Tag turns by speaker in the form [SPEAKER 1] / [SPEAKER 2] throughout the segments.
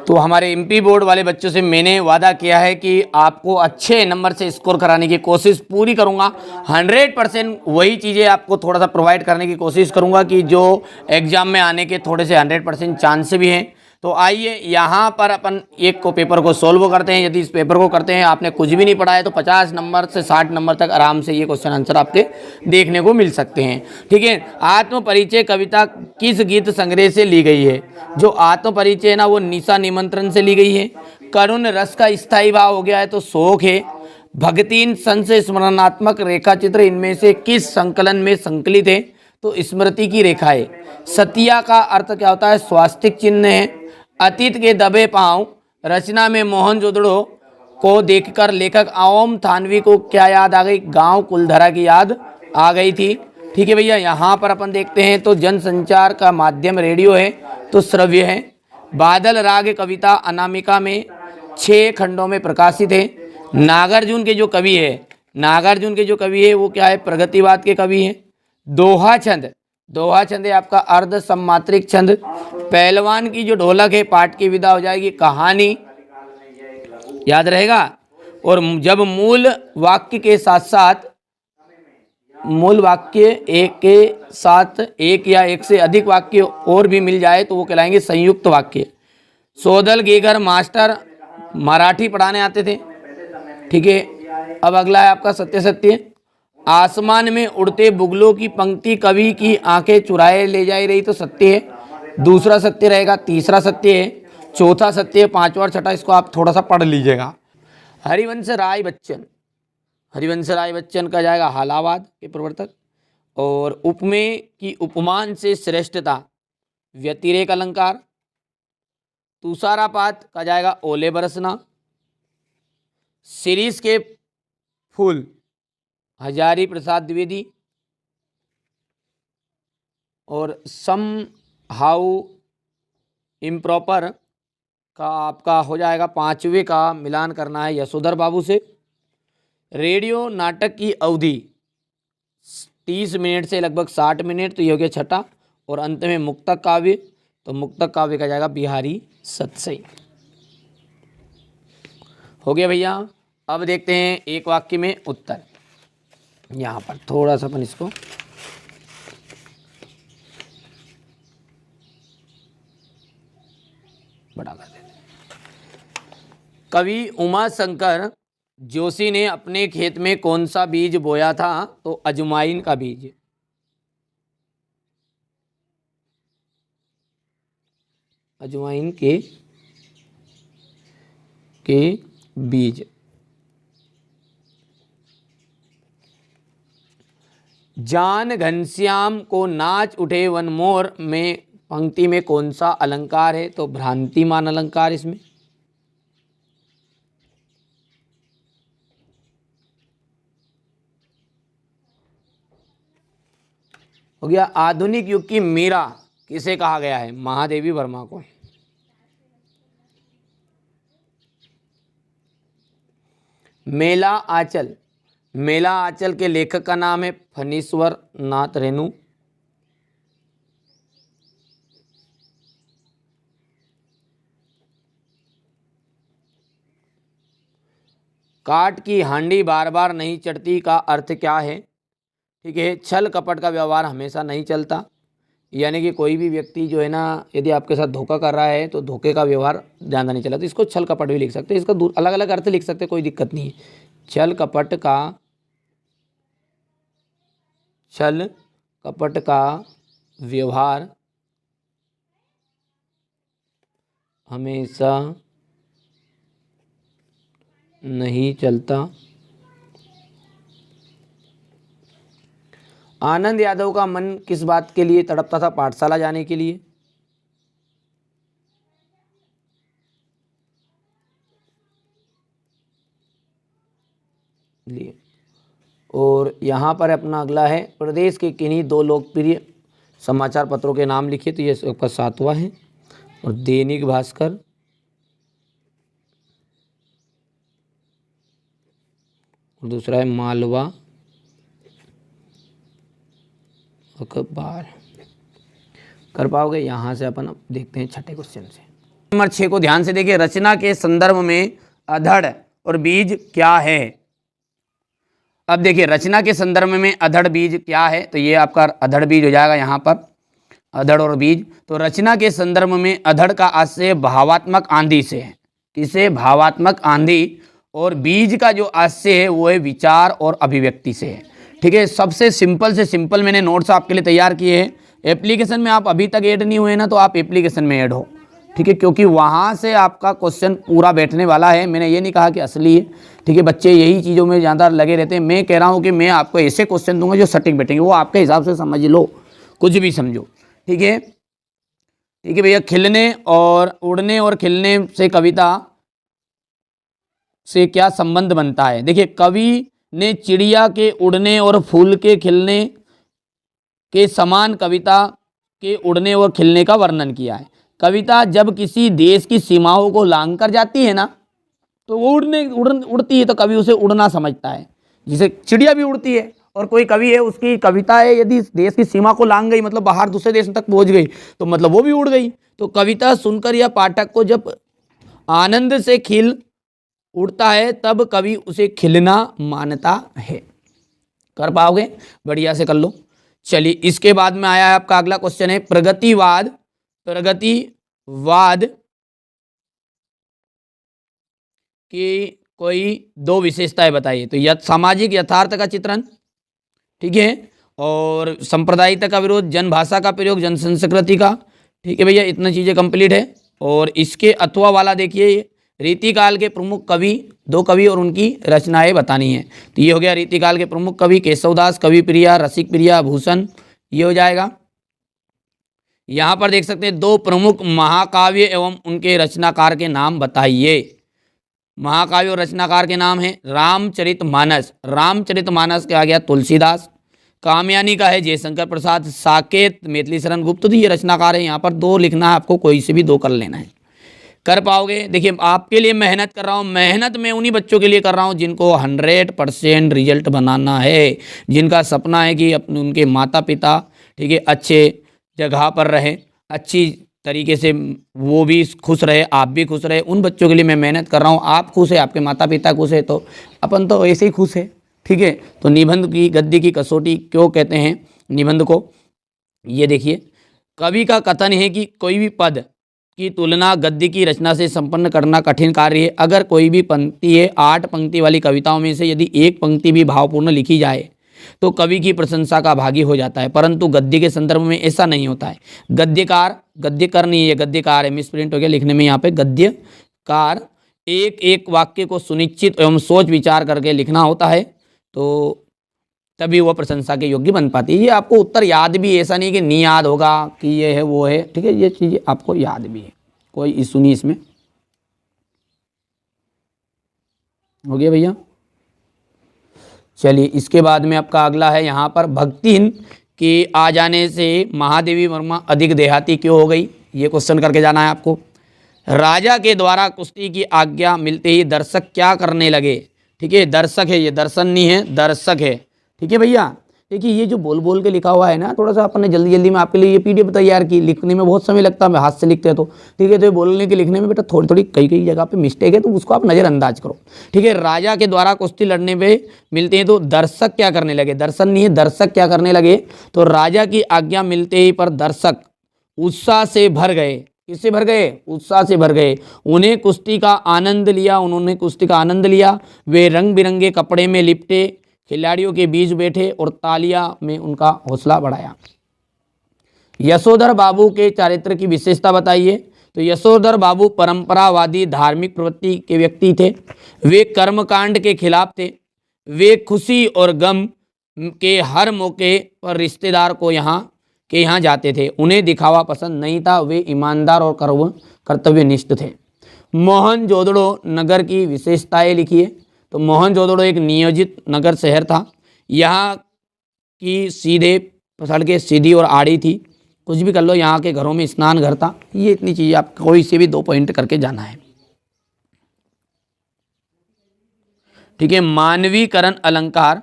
[SPEAKER 1] तो हमारे MP board वाले बच्चों से मैंने वादा किया है कि आपको अच्छे नंबर से स्कोर कराने की कोशिश पूरी करूंगा। 100% वही चीज़ें आपको थोड़ा सा प्रोवाइड करने की कोशिश करूंगा कि जो एग्ज़ाम में आने के थोड़े से 100% चांस भी हैं। तो आइए यहाँ पर अपन एक को पेपर को सोल्व करते हैं। यदि इस पेपर को करते हैं, आपने कुछ भी नहीं पढ़ा है, तो 50 नंबर से 60 नंबर तक आराम से ये क्वेश्चन आंसर आपके देखने को मिल सकते हैं। ठीक है। आत्म परिचय कविता किस गीत संग्रह से ली गई है? जो आत्म परिचय है ना, वो निशा निमंत्रण से ली गई है। करुण रस का स्थायी भाव हो गया है तो शोक है। भक्तिन संशय स्मरणात्मक रेखा चित्र इनमें से किस संकलन में संकलित है? तो स्मृति की रेखा है। सतिया का अर्थ क्या होता है? स्वास्तिक चिन्ह है। अतीत के दबे पांव रचना में मोहनजोदड़ो को देखकर लेखक ओम थानवी को क्या याद आ गई? गांव कुलधरा की याद आ गई थी। ठीक है भैया। यहाँ पर अपन देखते हैं तो जनसंचार का माध्यम रेडियो है तो श्रव्य है। बादल राग कविता अनामिका में 6 खंडों में प्रकाशित है। नागार्जुन के जो कवि है वो क्या है? प्रगतिवाद के कवि हैं। दोहा छंद है आपका अर्ध सम्मात्रिक छंद। पहलवान की जो ढोलक है पाठ की विदा हो जाएगी कहानी, याद रहेगा। और जब मूल वाक्य के साथ एक या एक से अधिक वाक्य और भी मिल जाए तो वो कहलाएंगे संयुक्त वाक्य। सोदल गेगर मास्टर मराठी पढ़ाने आते थे। ठीक है। अब अगला है आपका सत्य। आसमान में उड़ते बुगलों की पंक्ति कवि की आंखें चुराए ले जा रही तो सत्य है। दूसरा सत्य रहेगा। तीसरा सत्य है। चौथा सत्य है। पांचवा और छठा इसको आप थोड़ा सा पढ़ लीजिएगा। हरिवंश राय बच्चन का जाएगा हालावाद के प्रवर्तक। और उपमेय की उपमान से श्रेष्ठता व्यतिरेक अलंकार। तुषारापात का जाएगा ओले बरसना। शिरीष के फूल हजारी प्रसाद द्विवेदी। और सम हाउ इम्प्रॉपर का आपका हो जाएगा 5वें का मिलान करना है यशोधर बाबू से। रेडियो नाटक की अवधि 30 मिनट से लगभग 60 मिनट, तो ये हो गया छठा। और अंत में मुक्तक काव्य, तो मुक्तक काव्य का जाएगा बिहारी सतसई। हो गया भैया। अब देखते हैं एक वाक्य में उत्तर। यहाँ पर थोड़ा सा अपन इसको बड़ा कर देते हैं। कवि उमा शंकर जोशी ने अपने खेत में कौन सा बीज बोया था? तो अजवाइन का बीज। अजवाइन के बीज। जान घनश्याम को नाच उठे वन मोर में पंक्ति में कौन सा अलंकार है? तो भ्रांतिमान अलंकार इसमें। हो गया। आधुनिक युग की मीरा किसे कहा गया है? महादेवी वर्मा को। मेला आंचल के लेखक का नाम है फणीश्वर नाथ रेणु। काट की हांडी बार बार नहीं चढ़ती का अर्थ क्या है? ठीक है। छल कपट का व्यवहार हमेशा नहीं चलता, यानी कि कोई भी व्यक्ति जो है ना, यदि आपके साथ धोखा कर रहा है तो धोखे का व्यवहार ज़्यादा नहीं चला, तो इसको छल कपट भी लिख सकते हैं। इसका अलग अलग अर्थ लिख सकते हैं, कोई दिक्कत नहीं है। छल कपट का व्यवहार हमेशा नहीं चलता। आनंद यादव का मन किस बात के लिए तड़पता था? पाठशाला जाने के लिए। और यहाँ पर अपना अगला है प्रदेश के किन्हीं 2 लोकप्रिय समाचार पत्रों के नाम लिखिए। तो ये आपका 7वां है। और दैनिक भास्कर और दूसरा है मालवा अखबार। कर पाओगे? यहाँ से अपन अब देखते हैं छठे क्वेश्चन से। नंबर 6 को ध्यान से देखिए, रचना के संदर्भ में अधड़ और बीज क्या है। अब देखिए रचना के संदर्भ में अधड़ बीज क्या है, तो ये आपका अधड़ बीज हो जाएगा यहाँ पर, अधड़ और बीज। तो रचना के संदर्भ में अधड़ का आशय भावात्मक आंधी से है, किसे, भावात्मक आंधी, और बीज का जो आशय है वो है विचार और अभिव्यक्ति से है। ठीक है, सबसे सिंपल से सिंपल मैंने नोट्स आपके लिए तैयार किए हैं। एप्लीकेशन में आप अभी तक ऐड नहीं हुए ना, तो आप एप्लीकेशन में ऐड हो, ठीक है, क्योंकि वहाँ से आपका क्वेश्चन पूरा बैठने वाला है। मैंने ये नहीं कहा कि असली है, ठीक है, बच्चे यही चीज़ों में ज़्यादा लगे रहते हैं। मैं कह रहा हूँ कि मैं आपको ऐसे क्वेश्चन दूंगा जो सटीक बैठेंगे, वो आपके हिसाब से समझ लो, कुछ भी समझो। ठीक है, ठीक है भैया। खिलने और उड़ने और खिलने से कविता से क्या संबंध बनता है। देखिए, कवि ने चिड़िया के उड़ने और फूल के खिलने के समान कविता के उड़ने और खिलने का वर्णन किया है। कविता जब किसी देश की सीमाओं को लांघ कर जाती है ना, तो वो उड़ती है, तो कवि उसे उड़ना समझता है। जिसे चिड़िया भी उड़ती है, और कोई कवि है उसकी कविता है यदि देश की सीमा को लांघ गई, मतलब बाहर दूसरे देश तक पहुंच गई, तो मतलब वो भी उड़ गई। तो कविता सुनकर या पाठक को जब आनंद से खिल उड़ता है, तब कवि उसे खिलना मानता है। कर पाओगे, बढ़िया से कर लो। चलिए, इसके बाद में आया है आपका अगला क्वेश्चन है प्रगतिवाद। प्रगतिवाद की कोई दो विशेषताएं बताइए। तो सामाजिक यथार्थ का चित्रण, ठीक है, और सांप्रदायिकता का विरोध, जनभाषा का प्रयोग, जनसंस्कृति का। ठीक है भैया, इतना चीज़ें कंप्लीट है। और इसके अथवा वाला देखिए, रीतिकाल के प्रमुख कवि, दो कवि और उनकी रचनाएं बतानी है। तो ये हो गया रीतिकाल के प्रमुख कवि, केशवदास, कवि प्रिया, रसिक प्रिया, भूषण, ये हो जाएगा। यहाँ पर देख सकते हैं दो प्रमुख महाकाव्य एवं उनके रचनाकार के नाम बताइए। महाकाव्य और रचनाकार के नाम है रामचरितमानस। रामचरितमानस का आ गया तुलसीदास। कामयानी का है जयशंकर प्रसाद। साकेत मैथिली शरण गुप्त। तो ये रचनाकार है, यहाँ पर दो लिखना है आपको, कोई से भी दो कर लेना है। कर पाओगे। देखिए, आपके लिए मेहनत कर रहा हूँ, मेहनत मैं उन्हीं बच्चों के लिए कर रहा हूँ जिनको 100% रिजल्ट बनाना है, जिनका सपना है कि अपने उनके माता पिता, ठीक है, अच्छे जगह पर रहे, अच्छी तरीके से वो भी खुश रहे, आप भी खुश रहे। उन बच्चों के लिए मैं मेहनत कर रहा हूँ। आप खुश है, आपके माता पिता खुश है, तो अपन तो ऐसे ही खुश है। ठीक है, तो निबंध की गद्य की कसौटी क्यों कहते हैं निबंध को, ये देखिए। कवि का कथन है कि कोई भी पद की तुलना गद्य की रचना से संपन्न करना कठिन कार्य है। अगर कोई भी पंक्ति है, 8 पंक्ति वाली कविताओं में से यदि एक पंक्ति भी भावपूर्ण लिखी जाए तो कवि की प्रशंसा का भागी हो जाता है, परंतु गद्य के संदर्भ में ऐसा नहीं होता है। गद्यकार नहीं है, गद्यकार है, मिसप्रिंट हो गया लिखने में। यहाँ पे गद्यकार एक एक वाक्य को सुनिश्चित एवं सोच विचार करके लिखना होता है, तो तभी वह प्रशंसा के योग्य बन पाती है। ये आपको उत्तर याद भी, ऐसा नहीं कि नहीं याद होगा कि ये है वो है, ठीक है, ये चीज़ें आपको याद भी है, कोई इशू नहीं इसमें। हो गया भैया। चलिए, इसके बाद में आपका अगला है यहाँ पर भक्तिहीन के आ जाने से महादेवी वर्मा अधिक देहाती क्यों हो गई, ये क्वेश्चन करके जाना है आपको। राजा के द्वारा कुश्ती की आज्ञा मिलते ही दर्शक क्या करने लगे। ठीक है, दर्शक है, ये दर्शन नहीं है, दर्शक है। ठीक है भैया। देखिए, ये जो बोल बोल के लिखा हुआ है ना, थोड़ा सा अपन ने जल्दी जल्दी में आपके लिए ये पीडीएफ तैयार की, लिखने में बहुत समय लगता है, हाथ से लिखते हैं तो, ठीक है, तो ये बोलने के लिखने में बेटा थोड़ी थोड़ी कई कई जगह पे मिस्टेक है, तो उसको आप नज़रअंदाज करो। ठीक है, राजा के द्वारा कुश्ती लड़ने पे मिलते हैं तो दर्शक क्या करने लगे, दर्शन नहीं है, दर्शक क्या करने लगे। तो राजा की आज्ञा मिलते ही पर दर्शक उत्साह से भर गए। किससे भर गए, उत्साह से भर गए। उन्हें कुश्ती का आनंद लिया, उन्होंने कुश्ती का आनंद लिया। वे रंग बिरंगे कपड़े में लिपटे खिलाड़ियों के बीच बैठे और तालियां में उनका हौसला बढ़ाया। यशोधर बाबू के चारित्र की विशेषता बताइए। तो यशोधर बाबू परंपरावादी धार्मिक प्रवृत्ति के व्यक्ति थे। वे कर्मकांड के खिलाफ थे। वे खुशी और गम के हर मौके पर रिश्तेदार को यहाँ जाते थे। उन्हें दिखावा पसंद नहीं था। वे ईमानदार और कर्तव्यनिष्ठ थे। मोहनजोदड़ो नगर की विशेषताएं लिखिए। तो मोहनजोदड़ो एक नियोजित नगर शहर था। यहाँ की सीधे सड़कें सीधी और आड़ी थी। कुछ भी कर लो, यहाँ के घरों में स्नान घर था। ये इतनी चीज़ें आप कोई से भी 2 पॉइंट करके जाना है। ठीक है, मानवीकरण अलंकार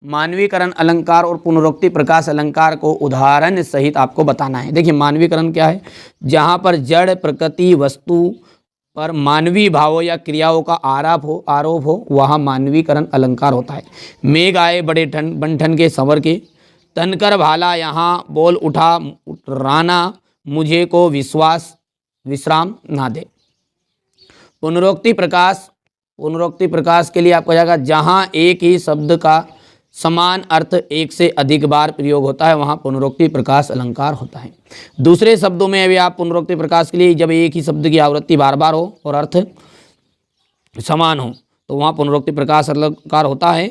[SPEAKER 1] मानवीकरण अलंकार और पुनरुक्ति प्रकाश अलंकार को उदाहरण सहित आपको बताना है। देखिए मानवीकरण क्या है, जहाँ पर जड़ प्रकृति वस्तु पर मानवीय भावों या क्रियाओं का आरोप हो वहाँ मानवीकरण अलंकार होता है। मेघ आए बड़े बन के संवर के, तनकर भाला यहाँ बोल उठा राना, मुझे को विश्राम ना दे। पुनरुक्ति प्रकाश के लिए आपको जाएगा, जहाँ एक ही शब्द का समान अर्थ एक से अधिक बार प्रयोग होता है वहाँ पुनरुक्ति प्रकाश अलंकार होता है। दूसरे शब्दों में अभी आप पुनरुक्ति प्रकाश के लिए जब एक ही शब्द की आवृत्ति बार बार हो और अर्थ समान हो तो वहाँ पुनरुक्ति प्रकाश अलंकार होता है।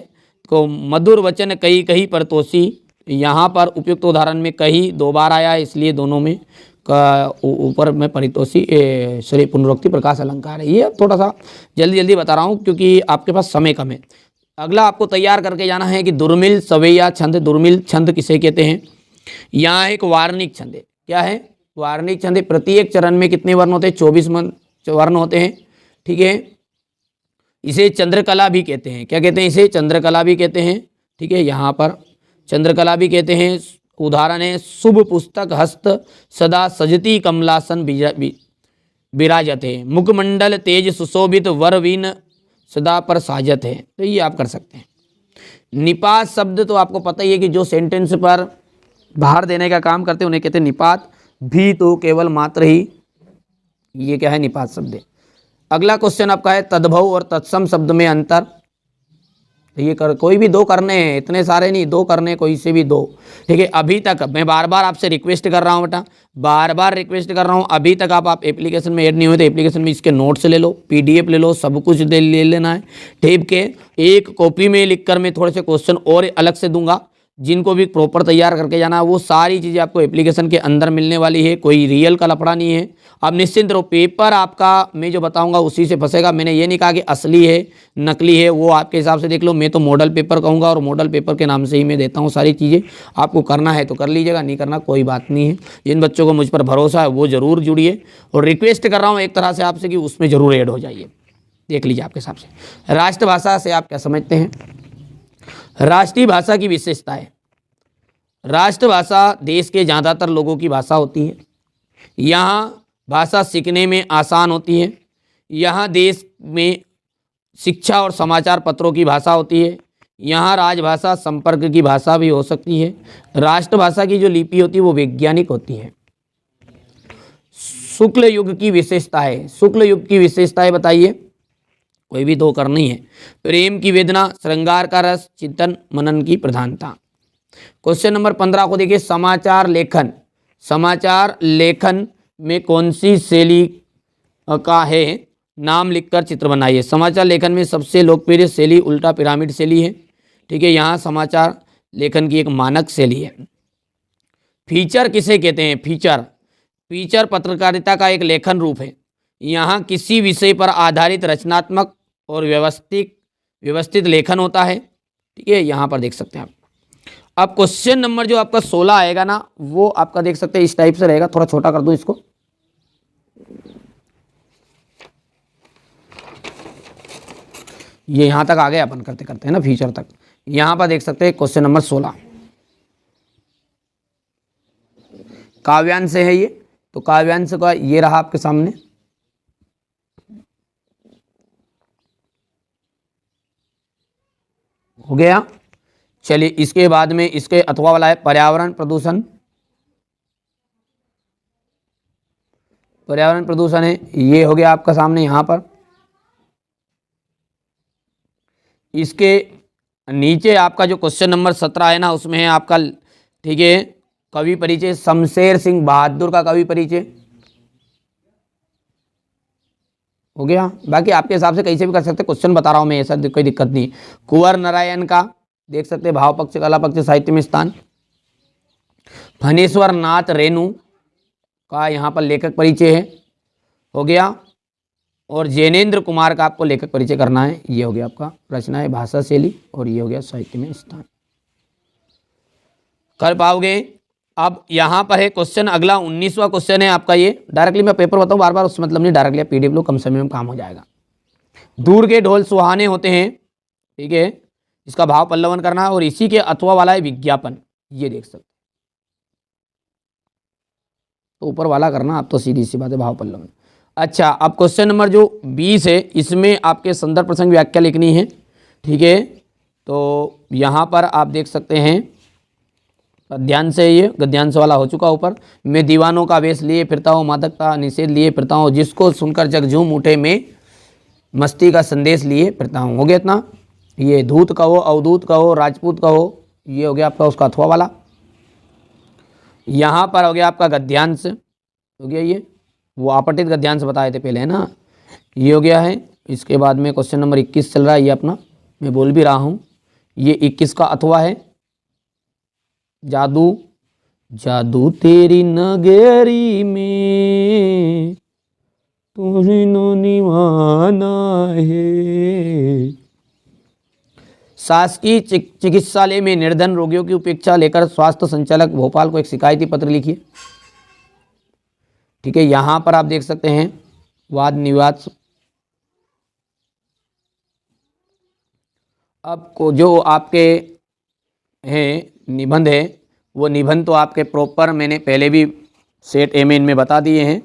[SPEAKER 1] तो मधुर वचन कही कही परतोषी, यहाँ पर उपयुक्त उदाहरण में कही 2 बार आया है, इसलिए दोनों में ऊपर में परितोषी पुनरुक्ति प्रकाश अलंकार है। ये थोड़ा सा जल्दी बता रहा हूँ क्योंकि आपके पास समय कम है। अगला आपको तैयार करके जाना है कि दुर्मिल सवैया छंद। दुर्मिल छंद किसे कहते हैं? यहाँ एक वार्णिक छंद है। क्या है? वार्णिक छंद है। प्रत्येक चरण में कितने वर्ण होते हैं? 24 वर्ण होते हैं। ठीक है, इसे चंद्रकला भी कहते हैं। क्या कहते हैं? इसे चंद्रकला भी कहते हैं। ठीक है, यहाँ पर चंद्रकला भी कहते हैं। उदाहरण है, शुभ पुस्तक हस्त सदा सजती कमलासन विराजते, मुखमंडल तेज सुशोभित वरवीन सदा पर साजत है। तो ये आप कर सकते हैं। निपात शब्द तो आपको पता ही है कि जो सेंटेंस पर भार देने का काम करते हैं उन्हें कहते हैं निपात। भी तो केवल मात्र ही, ये क्या है? निपात शब्द है। अगला क्वेश्चन आपका है तद्भव और तत्सम शब्द में अंतर। ये कोई भी 2 करने हैं, इतने सारे नहीं, 2 करने, कोई से भी 2। ठीक है, अभी तक मैं बार बार आपसे रिक्वेस्ट कर रहा हूँ बेटा, बार बार रिक्वेस्ट कर रहा हूँ, अभी तक आप एप्लीकेशन में ऐड नहीं हुए तो एप्लीकेशन में इसके नोट्स ले लो, PDF ले लो, सब कुछ ले लेना है। ठीक के एक कॉपी में लिखकर मैं थोड़े से क्वेश्चन और अलग से दूंगा, जिनको भी प्रॉपर तैयार करके जाना है वो सारी चीज़ें आपको एप्लीकेशन के अंदर मिलने वाली है। कोई रियल का लफड़ा नहीं है। आप निश्चिंत रहो, पेपर आपका मैं जो बताऊंगा उसी से फंसेगा। मैंने ये नहीं कहा कि असली है नकली है, वो आपके हिसाब से देख लो। मैं तो मॉडल पेपर कहूँगा और मॉडल पेपर के नाम से ही मैं देता हूँ सारी चीज़ें। आपको करना है तो कर लीजिएगा, नहीं करना कोई बात नहीं है। जिन बच्चों को मुझ पर भरोसा है वो ज़रूर जुड़िए, और रिक्वेस्ट कर रहा हूँ एक तरह से आपसे कि उसमें ज़रूर ऐड हो जाइए। देख लीजिए आपके हिसाब से राष्ट्रभाषा से आप क्या समझते हैं? राष्ट्रीय भाषा की विशेषता है, राष्ट्रभाषा देश के ज़्यादातर लोगों की भाषा होती है। यहाँ भाषा सीखने में आसान होती है। यहाँ देश में शिक्षा और समाचार पत्रों की भाषा होती है। यहाँ राजभाषा संपर्क की भाषा भी हो सकती है। राष्ट्रभाषा की जो लिपि होती है वो वैज्ञानिक होती है। शुक्ल युग की विशेषता है, शुक्ल युग की विशेषताएं बताइए। कोई भी 2 करनी है। प्रेम की वेदना, श्रृंगार का रस, चिंतन मनन की प्रधानता। क्वेश्चन नंबर 15 को देखिए, समाचार लेखन। समाचार लेखन में कौन सी शैली का है? नाम लिखकर चित्र बनाइए। समाचार लेखन में सबसे लोकप्रिय शैली उल्टा पिरामिड शैली है। ठीक है, यहाँ समाचार लेखन की एक मानक शैली है। फीचर किसे कहते हैं? फीचर, फीचर पत्रकारिता का एक लेखन रूप है। यहाँ किसी विषय पर आधारित रचनात्मक और व्यवस्थित लेखन होता है। ठीक है, यहाँ पर देख सकते हैं आप। अब क्वेश्चन नंबर जो आपका 16 आएगा ना, वो आपका देख सकते हैं इस टाइप से रहेगा। थोड़ा छोटा कर दूं इसको। ये यहां तक आ गए अपन करते करते हैं ना, फीचर तक। यहां पर देख सकते हैं क्वेश्चन नंबर 16 काव्यांश है ये। तो काव्यांश का ये रहा आपके सामने। हो गया। चलिए इसके बाद में इसके अथवा वाला है पर्यावरण प्रदूषण। पर्यावरण प्रदूषण है, ये हो गया आपका सामने यहाँ पर। इसके नीचे आपका जो क्वेश्चन नंबर 17 है ना, उसमें है आपका, ठीक है, कवि परिचय। शमशेर सिंह बहादुर का कवि परिचय हो गया। बाकी आपके हिसाब से कैसे भी कर सकते, क्वेश्चन बता रहा हूं मैं, ऐसा कोई दिक्कत नहीं। कुंवर नारायण का देख सकते हैं, भाव पक्ष कला पक्ष साहित्य में स्थान। फणेश्वर नाथ रेणु का यहाँ पर लेखक परिचय है, हो गया। और जैनेन्द्र कुमार का आपको लेखक परिचय करना है, ये हो गया आपका रचना है भाषा शैली, और ये हो गया साहित्य में स्थान। कर पाओगे? अब यहाँ पर है क्वेश्चन अगला 19वां क्वेश्चन है आपका। ये डायरेक्टली मैं पेपर बताऊँ बार बार, उस मतलब नहीं, डायरेक्टली PDF लो, कम समय में काम हो जाएगा। दूर के ढोल सुहाने होते हैं, ठीक है, इसका भाव पल्लवन करना है, और इसी के अथवा वाला है विज्ञापन, ये देख सकते। तो ऊपर वाला करना आप, तो सीधी सी बात है भाव पल्लवन। अच्छा, अब क्वेश्चन नंबर जो 20 है, इसमें आपके संदर्भ प्रसंग व्याख्या लिखनी है, ठीक है। तो यहाँ पर आप देख सकते हैं गद्यांश है, ये गद्यांश वाला हो चुका ऊपर। मैं दीवानों का वेश लिए फिरता हूँ, मादकता निषेध लिए फिरता हूँ, जिसको सुनकर जग झूम उठे, में मस्ती का संदेश लिए फिरता हूँ। हो गया इतना। ये धूत कहो, अवधूत कहो, राजपूत कहो, ये हो गया आपका उसका अथवा वाला। यहाँ पर हो गया आपका गद्यांश, हो गया ये, वो आपटित गद्यांश बताए थे पहले, है ना, ये हो गया है। इसके बाद में क्वेश्चन नंबर 21 चल रहा है, ये अपना मैं बोल भी रहा हूँ, ये 21 का अथवा है। जादू, जादू तेरी नगरी में तुझे नो निवाना है। शासकीय चिकित्सालय में निर्धन रोगियों की उपेक्षा लेकर स्वास्थ्य संचालक भोपाल को एक शिकायती पत्र लिखिए, ठीक है। यहां पर आप देख सकते हैं वाद विवाद। अब को जो आपके हैं निबंध है, वो निबंध तो आपके प्रॉपर मैंने पहले भी सेट एम में बता दिए हैं,